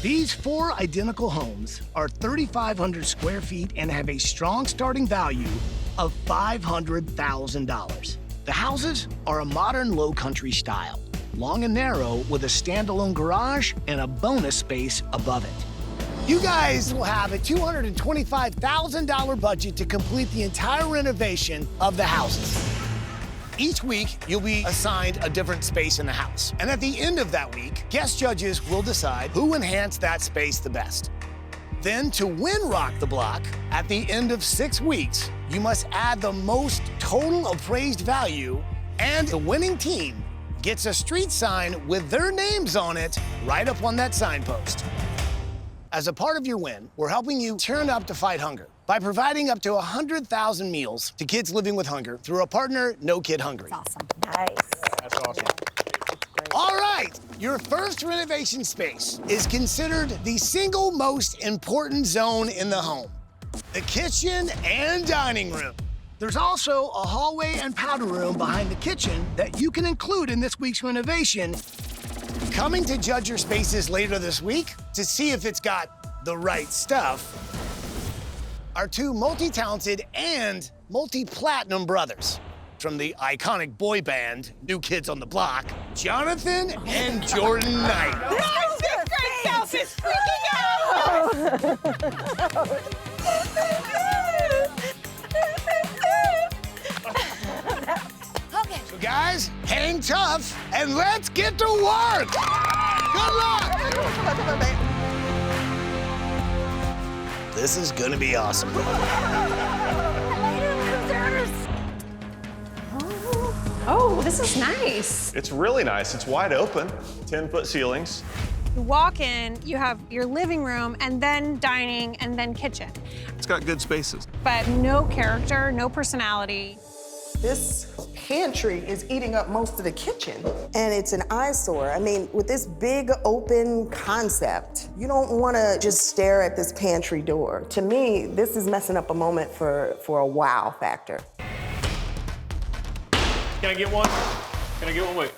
These 4 identical homes are 3,500 square feet and have a strong starting value of $500,000. The houses are a modern low country style, long and narrow with a standalone garage and a bonus space above it. You guys will have a $225,000 budget to complete the entire renovation of the houses. Each week, you'll be assigned a different space in the house. And at the end of that week, guest judges will decide who enhanced that space the best. Then, to win Rock the Block, at the end of 6 weeks, you must add the most total appraised value, and the winning team gets a street sign with their names on it right up on that signpost. As a part of your win, we're helping you turn up to fight hunger by providing up to 100,000 meals to kids living with hunger through a partner, No Kid Hungry. That's awesome. Nice. That's awesome. All right, your first renovation space is considered the single most important zone in the home, the kitchen and dining room. There's also a hallway and powder room behind the kitchen that you can include in this week's renovation. Coming to judge your spaces later this week to see if it's got the right stuff are 2 multi-talented and multi-platinum brothers from the iconic boy band New Kids on the Block, Jonathan and Jordan Knight. This great self is freaking out! Okay. So guys, hang tough and let's get to work! Good luck! This is gonna be awesome. Oh, this is nice. It's really nice. It's wide open, 10-foot ceilings. You walk in, you have your living room, and then dining, and then kitchen. It's got good spaces. But no character, no personality. This pantry is eating up most of the kitchen, and it's an eyesore. I mean, with this big open concept, you don't want to just stare at this pantry door. To me, this is messing up a moment for a wow factor. Can I get one? Can I get one? Wait.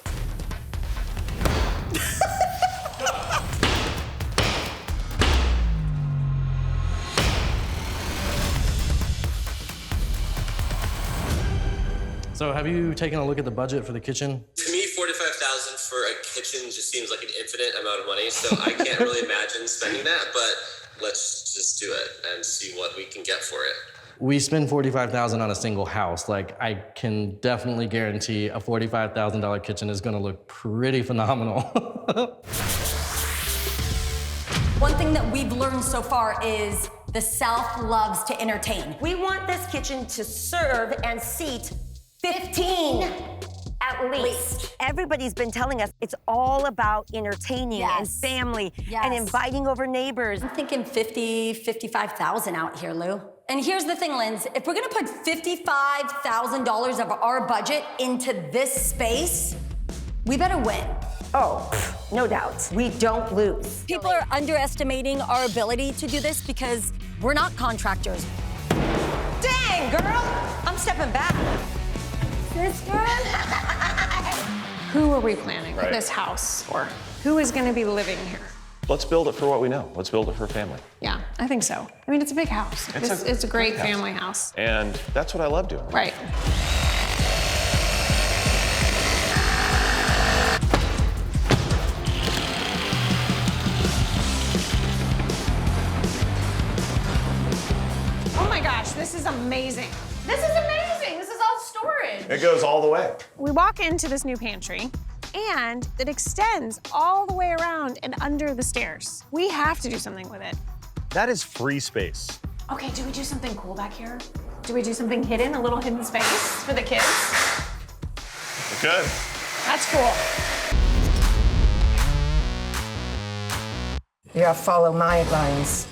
So have you taken a look at the budget for the kitchen? To me, $45,000 for a kitchen just seems like an infinite amount of money, so I can't really imagine spending that, but let's just do it and see what we can get for it. We spend $45,000 on a single house. Like, I can definitely guarantee a $45,000 kitchen is gonna look pretty phenomenal. One thing that we've learned so far is the South loves to entertain. We want this kitchen to serve and seat 15 at least. Everybody's been telling us it's all about entertaining and family and inviting over neighbors. I'm thinking 50, 55,000 out here, Lou. And here's the thing, Linz, if we're gonna put $55,000 of our budget into this space, we better win. Oh, no doubt. We don't lose. People are underestimating our ability to do this because we're not contractors. Dang, girl! I'm stepping back. Who are we planning this house for? Who is gonna be living here? Let's build it for what we know. Let's build it for family. Yeah, I think so. I mean, it's a big house. It's a great family house. And that's what I love doing. Right. Oh my gosh, this is amazing. This is amazing. This is all storage. It goes all the way. We walk into this new pantry, and it extends all the way around and under the stairs. We have to do something with it. That is free space. Okay, do we do something cool back here? Do we do something hidden, a little hidden space for the kids? Good. That's cool. Yeah, follow my lines.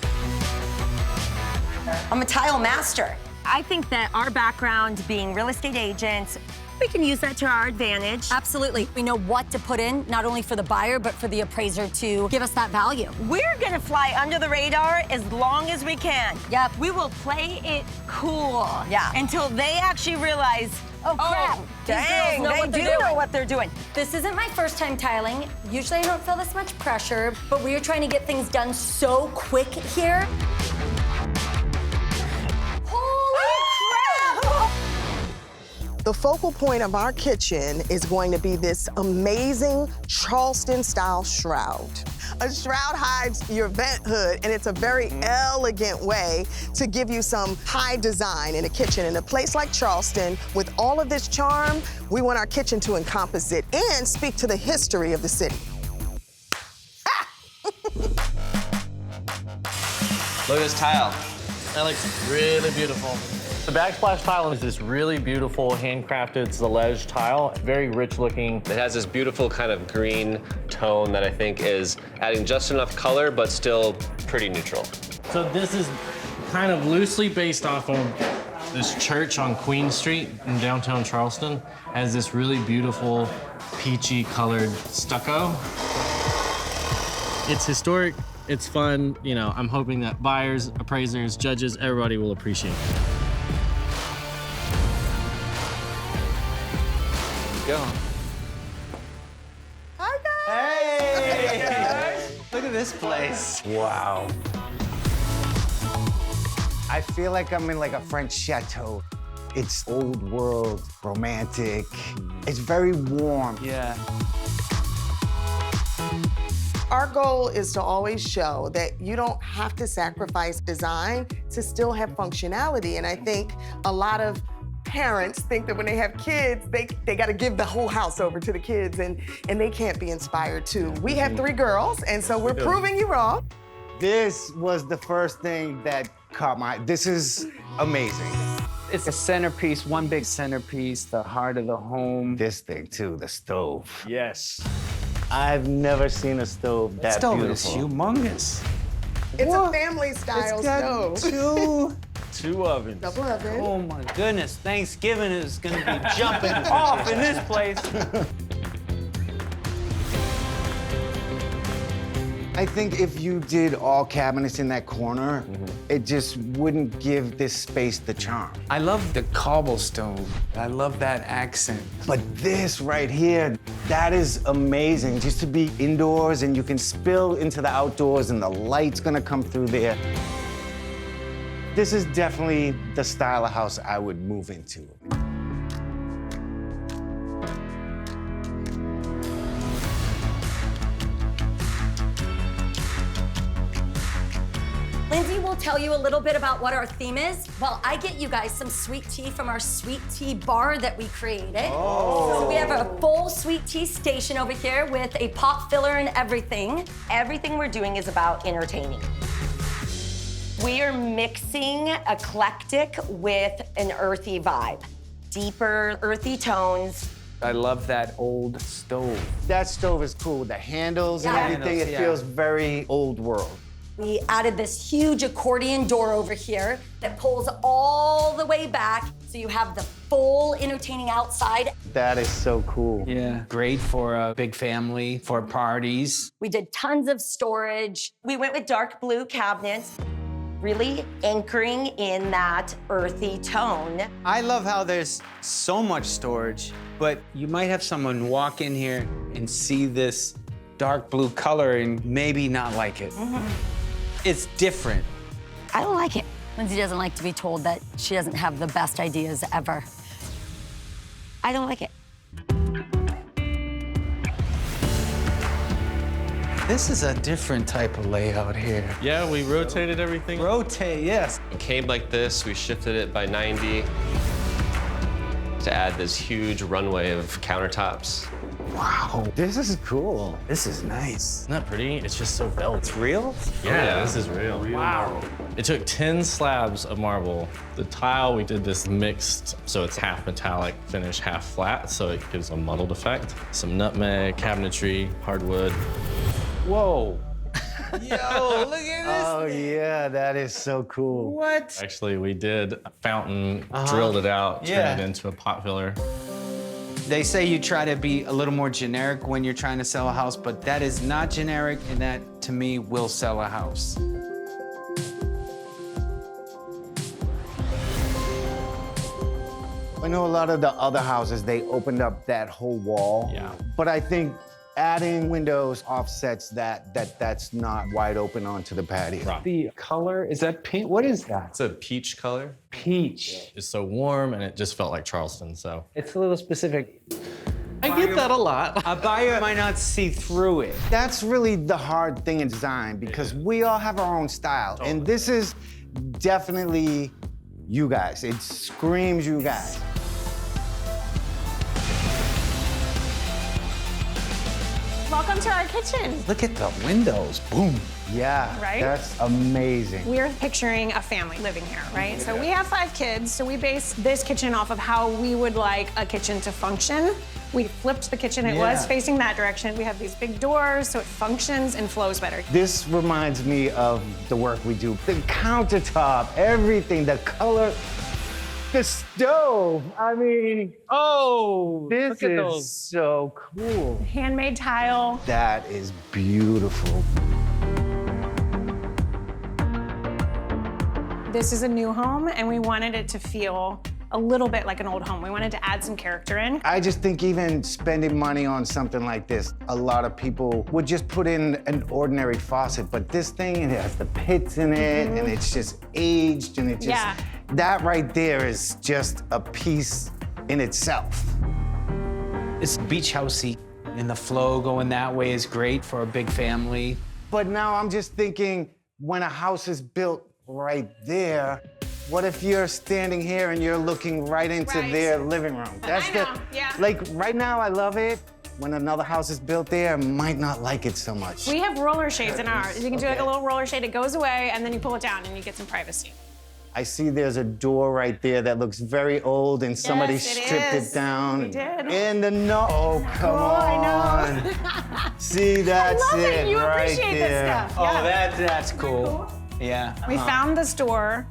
I'm a tile master. I think that our background being real estate agents, we can use that to our advantage. Absolutely. We know what to put in, not only for the buyer, but for the appraiser to give us that value. We're gonna fly under the radar as long as we can. Yep. We will play it cool. Yeah. Until they actually realize, Oh, crap. These Dang, girls know what they're doing. What they're doing. This isn't my first time tiling. Usually I don't feel this much pressure, but we are trying to get things done so quick here. Holy crap! The focal point of our kitchen is going to be this amazing Charleston-style shroud. A shroud hides your vent hood, and it's a very elegant way to give you some high design in a kitchen. In a place like Charleston, with all of this charm, we want our kitchen to encompass it and speak to the history of the city. Look at this tile. That looks really beautiful. The backsplash tile is this really beautiful handcrafted Zalège tile, very rich looking. It has this beautiful kind of green tone that I think is adding just enough color, but still pretty neutral. So this is kind of loosely based off of this church on Queen Street in downtown Charleston. It has this really beautiful peachy colored stucco. It's historic, it's fun. You know, I'm hoping that buyers, appraisers, judges, everybody will appreciate it. Go. Hi, guys. Hey! Guys. Look at this place. Wow. I feel like I'm in like a French chateau. It's old world, romantic. It's very warm. Yeah. Our goal is to always show that you don't have to sacrifice design to still have functionality. And I think a lot of parents think that when they have kids, they got to give the whole house over to the kids, and they can't be inspired too. We have 3 girls, and so we're proving you wrong. This was the first thing that caught my eye. This is amazing. It's a centerpiece, one big centerpiece, the heart of the home. This thing too, the stove. Yes. I've never seen a stove that stove beautiful. is humongous. It's a family-style stove. Two ovens. Double oven. Oh my goodness, Thanksgiving is gonna be jumping off in this place. I think if you did all cabinets in that corner, it just wouldn't give this space the charm. I love the cobblestone. I love that accent. But this right here, that is amazing. Just to be indoors and you can spill into the outdoors and the light's gonna come through there. This is definitely the style of house I would move into. Lindsay will tell you a little bit about what our theme is while I get you guys some sweet tea from our sweet tea bar that we created. Oh. So we have a full sweet tea station over here with a pop filler and everything. Everything we're doing is about entertaining. We are mixing eclectic with an earthy vibe. Deeper, earthy tones. I love that old stove. That stove is cool. The handles and Yeah. everything, it Yeah. feels very old world. We added this huge accordion door over here that pulls all the way back so you have the full entertaining outside. That is so cool. Yeah, great for a big family, for parties. We did tons of storage. We went with dark blue cabinets, really anchoring in that earthy tone. I love how there's so much storage, but you might have someone walk in here and see this dark blue color and maybe not like it. It's different. I don't like it. Lindsay doesn't like to be told that she doesn't have the best ideas ever. I don't like it. This is a different type of layout here. Yeah, we rotated everything. Rotate, yes. It came like this, we shifted it by 90 to add this huge runway of countertops. Wow, this is cool. This is nice. Isn't that pretty? It's just so velvety. It's real? Yeah, this is real. Wow. It took 10 slabs of marble. The tile, we did this mixed, so it's half metallic finish, half flat, so it gives a muddled effect. Some nutmeg, cabinetry, hardwood. Whoa. Yo, look at this. Oh yeah, that is so cool. What? Actually, we did a fountain, drilled it out, turned it into a pot filler. They say you try to be a little more generic when you're trying to sell a house, but that is not generic, and that, to me, will sell a house. I know a lot of the other houses, they opened up that whole wall. Yeah. But I think adding windows offsets that's not wide open onto the patio. Right. The color, is that pink? What is that? It's a peach color. Peach. It's so warm, and it just felt like Charleston, so. It's a little specific. I get that a lot. A buyer might not see through it. That's really the hard thing in design because we all have our own style. And this is definitely you guys. It screams you guys. Welcome to our kitchen. Look at the windows, boom. Yeah, Right? that's amazing. We're picturing a family living here, right? So we have 5 kids, so we based this kitchen off of how we would like a kitchen to function. We flipped the kitchen, it was facing that direction. We have these big doors, so it functions and flows better. This reminds me of the work we do. The countertop, everything, the color, the stove. I mean, Oh, this look at is those. so cool. Handmade tile. That is beautiful. This is a new home, and we wanted it to feel a little bit like an old home. We wanted to add some character in. I just think even spending money on something like this, a lot of people would just put in an ordinary faucet, but this thing, it has the pits in it, and it's just aged, and it just, that right there is just a piece in itself. It's beach housey, and the flow going that way is great for a big family. But now I'm just thinking, when a house is built right there, what if you're standing here and you're looking right into their living room? That's like right now I love it. When another house is built there, I might not like it so much. We have roller shades in ours. You can do like a little roller shade, it goes away, and then you pull it down and you get some privacy. I see there's a door right there that looks very old and somebody Yes, it stripped is. it down. We did. And oh, come on. I know. See, that's I love it. You right appreciate there. this stuff. Oh, that's cool. Yeah. We found this door,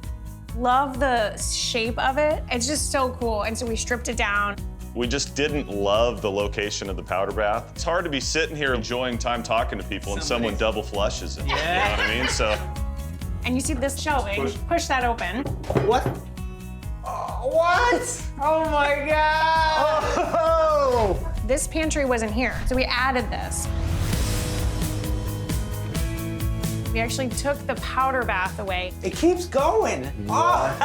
love the shape of it. It's just so cool, and so we stripped it down. We just didn't love the location of the powder bath. It's hard to be sitting here enjoying time talking to people and someone double flushes it. You know what I mean? So. And you see this shelving, push that open. What? What? Oh my God! Oh! This pantry wasn't here, so we added this. We actually took the powder bath away. It keeps going. Oh.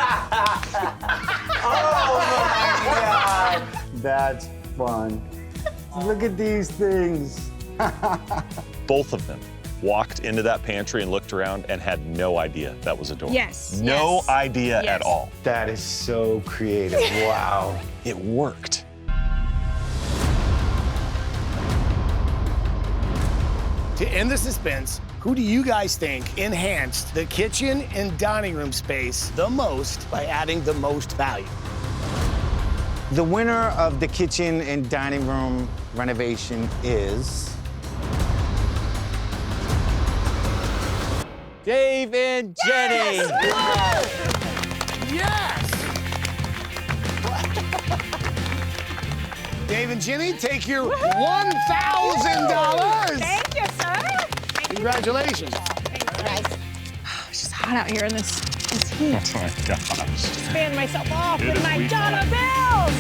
Oh my God! That's fun. Look at these things. Both of them walked into that pantry and looked around and had no idea that was a door. Yes. No yes. idea Yes. at all. That is so creative. Wow. It worked. To end the suspense, who do you guys think enhanced the kitchen and dining room space the most by adding the most value? The winner of the kitchen and dining room renovation is Dave and Jenny. Yes! Dave and Jenny, take your $1,000. Thank you, sir. Congratulations. It's just hot out here in this heat. Oh my gosh. Fan myself off It with is my weekend. dollar bills.